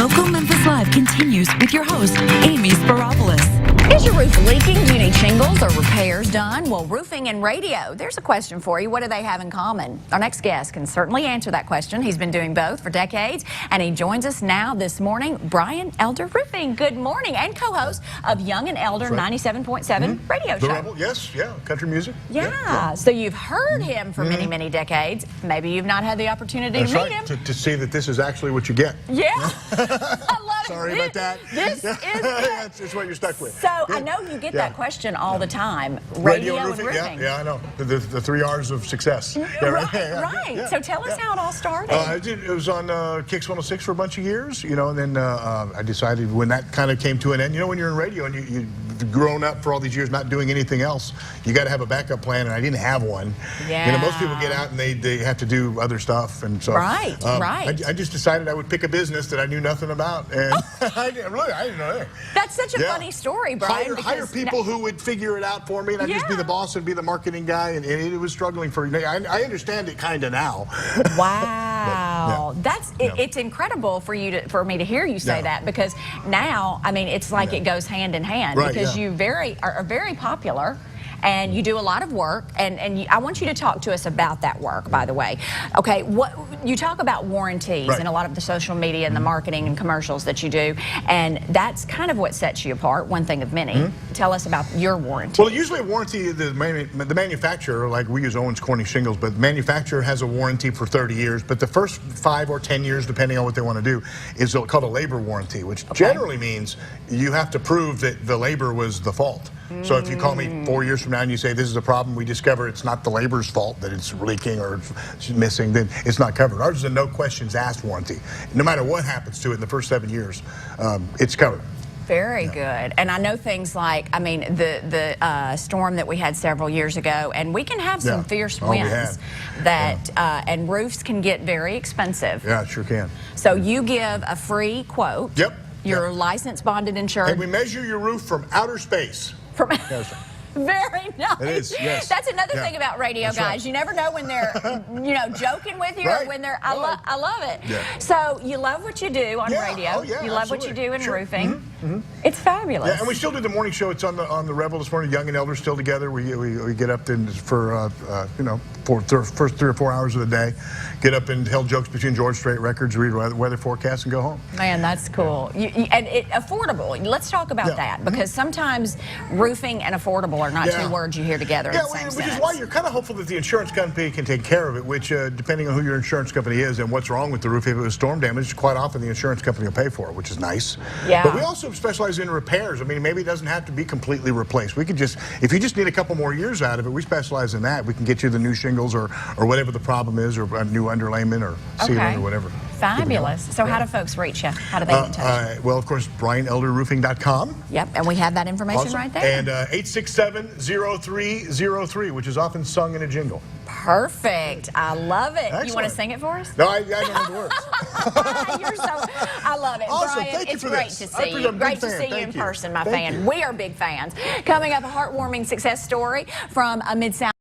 Local Memphis Live continues with your host, Amy Sparopoulos. Is your roof leaking? Do you need shingles or repairs done? Well, roofing and radio, there's a question for you. What do they have in common? Our next guest can certainly answer that question. He's been doing both for decades, and he joins us now this morning, Brian Elder Roofing. Good morning, and co-host of Young and Elder 97.7 radio show. The Rebel, yes, yeah, country music. Yeah, so you've heard him for many, many decades. Maybe you've not had the opportunity That's to meet right, him. to see that this is actually what you get. Yeah, I love it. Sorry about that. This is it's what you're stuck with. So I know you get that question all the time. Radio and roofing. Yeah, I know. The 3 R's of success. Yeah, right. Yeah, so tell us how it all started. It was on Kicks 106 for a bunch of years, you know, and then I decided when that kind of came to an end, you know, when you're in radio and you've grown up for all these years not doing anything else, you got to have a backup plan, and I didn't have one. Yeah. You know, most people get out and they have to do other stuff, and so right. I just decided I would pick a business that I knew nothing about, and I didn't know that. That's such a funny story, Brian. Hire people who would figure it out for me, and I'd just be the boss and be the marketing guy, and it was struggling for me. I understand it kind of now. Wow. It's incredible for me to hear you say that, because now, I mean, it's like it goes hand in hand, because you are very popular. And you do a lot of work, and I want you to talk to us about that work, by the way. Okay, what you talk about warranties and a lot of the social media and the marketing and commercials that you do, and that's kind of what sets you apart, one thing of many. Tell us about your warranty. Well, usually a warranty, the manufacturer, like we use Owens Corning shingles, but the manufacturer has a warranty for 30 years, but the first 5 or 10 years, depending on what they want to do, is called a labor warranty, which generally means you have to prove that the labor was the fault. So if you call me 4 years from now and you say this is a problem, we discover it's not the labor's fault that it's leaking or it's missing, then it's not covered. Ours is a no questions asked warranty. No matter what happens to it in the first 7 years, it's covered. Very good. And I know things like, I mean, the storm that we had several years ago, and we can have some fierce winds and roofs can get very expensive. Yeah, it sure can. So you give a free quote. Yep. You're licensed, bonded, insured. And we measure your roof from outer space. Very nice. It is, yes. That's another thing about radio, guys. Right. You never know when they're, joking with you or when they're. I love it. Yeah. So you love what you do on radio. You love what you do in roofing. It's fabulous. Yeah, and we still do the morning show. It's on the Rebel this morning. Young and Elder still together. We get up for for first 3 or 4 hours of the day. Get up and tell jokes between George Strait records, read weather forecasts, and go home. Man, that's cool. And affordable. Let's talk about that, because sometimes roofing and affordable are not two words you hear together in the same which sentence. is why you're kind of hopeful that the insurance company can take care of it, which, depending on who your insurance company is and what's wrong with the roof, if it was storm damage, quite often the insurance company will pay for it, which is nice. Yeah. But we also specialize in repairs. I mean, maybe it doesn't have to be completely replaced. We could just, if you just need a couple more years out of it, we specialize in that. We can get you the new shingles or whatever the problem is, or a new underlayment or sealant or whatever. Fabulous. So how do folks reach you? How do they get in touch? Well, of course, BrianElderRoofing.com. Yep, and we have that information right there. And 867-0303, which is often sung in a jingle. Perfect. I love it. Excellent. You want to sing it for us? No, I don't know the words. I love it. Awesome. Brian, Thank you it's for great this. to see you. Great to see you in person, my fan. We are big fans. Coming up, a heartwarming success story from a Mid-South